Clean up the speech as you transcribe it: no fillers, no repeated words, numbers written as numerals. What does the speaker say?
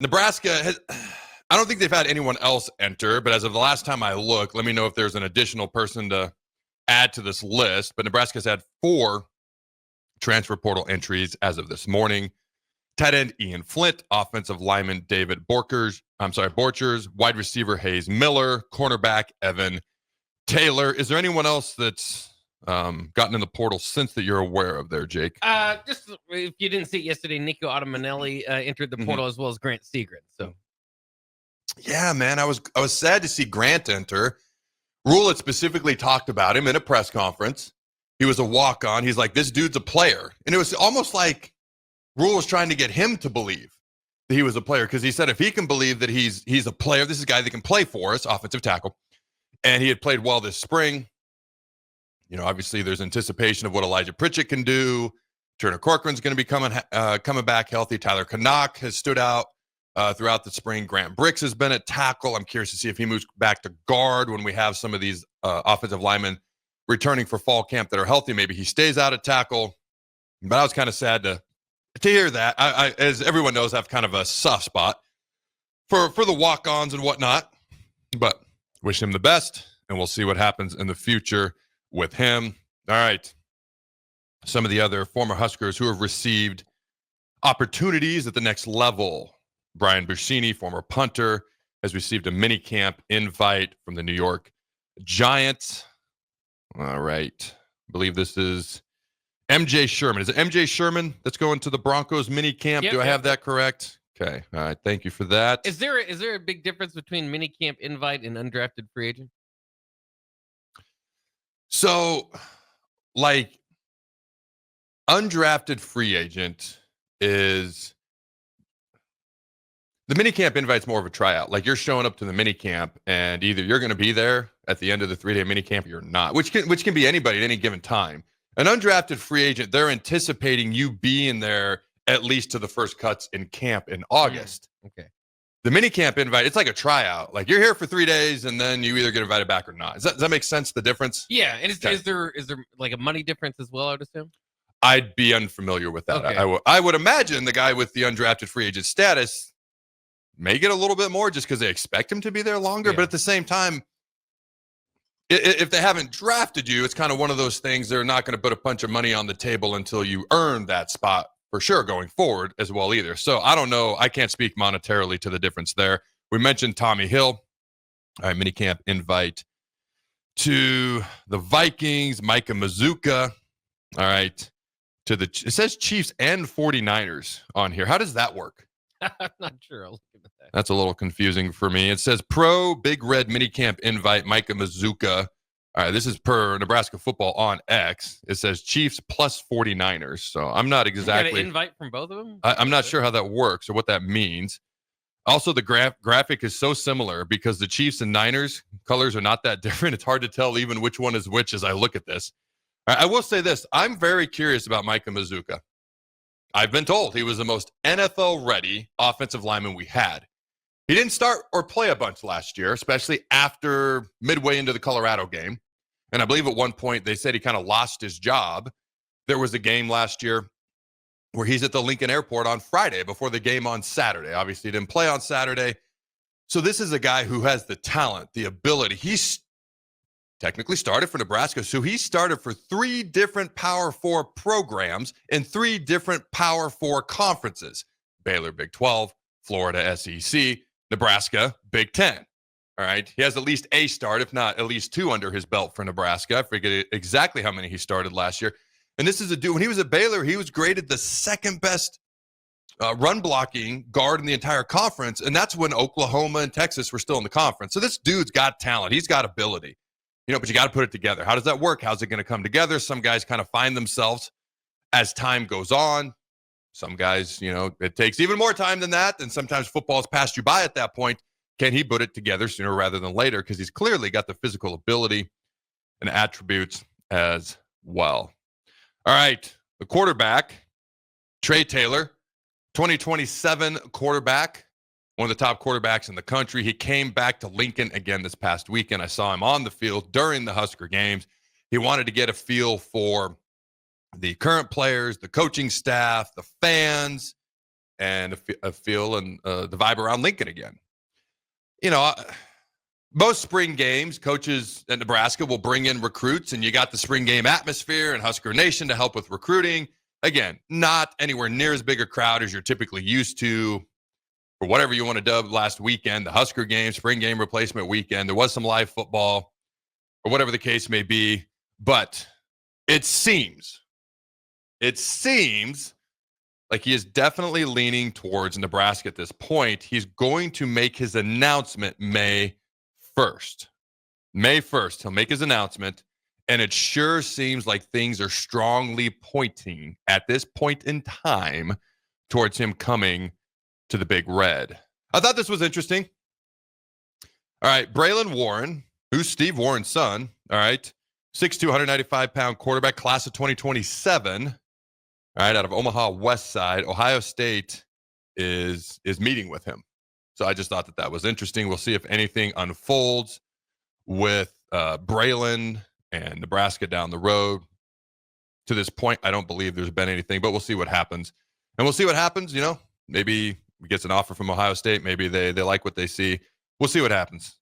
Nebraska has, I don't think they've had anyone else enter, but as of the last time I looked, let me know if there's an additional person to add to this list. But Nebraska's had 4 transfer portal entries as of this morning. Tight end Ian Flint, offensive lineman David Borchers, wide receiver Hayes Miller, cornerback Evan Taylor. Is there anyone else that's gotten in the portal since that you're aware of there, Jake? Just if you didn't see it yesterday, Nico Otomanelli entered the portal as well as Grant Segrin. So, yeah, man, I was sad to see Grant enter. Rule had specifically talked about him in a press conference. He was a walk-on. He's like, this dude's a player, and it was almost like Rule was trying to get him to believe that he was a player, because he said if he can believe that he's a player, this is a guy that can play for us, offensive tackle, and he had played well this spring. You know, obviously there's anticipation of what Elijah Pritchett can do. Turner Corcoran's going to be coming back healthy. Tyler Canuck has stood out throughout the spring. Grant Bricks has been at tackle. I'm curious to see if he moves back to guard when we have some of these offensive linemen returning for fall camp that are healthy. Maybe he stays out at tackle. But I was kind of sad to hear that. I, as everyone knows, I have kind of a soft spot for the walk-ons and whatnot. But wish him the best, and we'll see what happens in the future with him. All right. Some of the other former Huskers who have received opportunities at the next level. Brian Buschini, former punter, has received a mini camp invite from the New York Giants. All right. I believe this is MJ Sherman. Is it MJ Sherman that's going to the Broncos mini camp? Yep, Do I have that correct? Okay. All right. Thank you for that. Is there a big difference between mini camp invite and undrafted free agent? So, like, undrafted free agent is the minicamp invite's more of a tryout. Like, you're showing up to the minicamp, and either you're going to be there at the end of the 3-day minicamp or you're not, which can be anybody at any given time. An undrafted free agent, they're anticipating you being there at least to the first cuts in camp in August. Okay. The minicamp invite, it's like a tryout. Like, you're here for 3 days, and then you either get invited back or not. Does that make sense, the difference? Yeah, and is there like a money difference as well, I would assume? I'd be unfamiliar with that. Okay. I would imagine the guy with the undrafted free agent status may get a little bit more just because they expect him to be there longer. Yeah. But at the same time, if they haven't drafted you, it's kind of one of those things. They're not going to put a bunch of money on the table until you earn that spot for sure going forward as well either. So I don't know. I can't speak monetarily to the difference there. We mentioned Tommy Hill. All right, minicamp invite to the Vikings, Micah Mazuka. All right. It says Chiefs and 49ers on here. How does that work? I'm not sure. I'll look at that. That's a little confusing for me. It says Pro Big Red Minicamp invite Micah Mazuka. All right, this is per Nebraska Football on X. It says Chiefs plus 49ers. So I'm not exactly. You got an invite from both of them? I'm not sure how that works or what that means. Also, the graphic is so similar because the Chiefs and Niners colors are not that different. It's hard to tell even which one is which as I look at this. I will say this. I'm very curious about Micah Mazuka. I've been told he was the most NFL-ready offensive lineman we had. He didn't start or play a bunch last year, especially after midway into the Colorado game. And I believe at one point they said he kind of lost his job. There was a game last year where he's at the Lincoln Airport on Friday before the game on Saturday. Obviously, he didn't play on Saturday. So this is a guy who has the talent, the ability. He's technically started for Nebraska. So he started for 3 different Power 4 programs in 3 different Power 4 conferences. Baylor, Big 12, Florida, SEC, Nebraska, Big 10. All right. He has at least a start, if not at least 2 under his belt for Nebraska. I forget exactly how many he started last year. And this is a dude, when he was at Baylor, he was graded the second best run blocking guard in the entire conference. And that's when Oklahoma and Texas were still in the conference. So this dude's got talent. He's got ability. You know, but you got to put it together. How does that work? How's it going to come together? Some guys kind of find themselves as time goes on. Some guys, you know, it takes even more time than that. And sometimes football's passed you by at that point. Can he put it together sooner rather than later? Because he's clearly got the physical ability and attributes as well. All right, the quarterback, Trey Taylor, 2027 quarterback. One of the top quarterbacks in the country. He came back to Lincoln again this past weekend. I saw him on the field during the Husker games. He wanted to get a feel for the current players, the coaching staff, the fans. and a feel and the vibe around Lincoln again. You know, most spring games, coaches at Nebraska will bring in recruits, and you got the spring game atmosphere and Husker Nation to help with recruiting. Again, not anywhere near as big a crowd as you're typically used to, or whatever you want to dub last weekend, the Husker game, spring game replacement weekend. There was some live football, or whatever the case may be. But it seems like he is definitely leaning towards Nebraska at this point. He's going to make his announcement May 1st. May 1st, he'll make his announcement, and it sure seems like things are strongly pointing at this point in time towards him coming to the Big Red. I thought this was interesting. All right, Braylon Warren, who's Steve Warren's son, all right, 6'2", 195-pound quarterback, class of 2027, all right, out of Omaha West Side. Ohio State is meeting with him. So I just thought that was interesting. We'll see if anything unfolds with Braylon and Nebraska down the road. To this point, I don't believe there's been anything, but we'll see what happens. And we'll see what happens, you know. Maybe he gets an offer from Ohio State. Maybe they like what they see. We'll see what happens.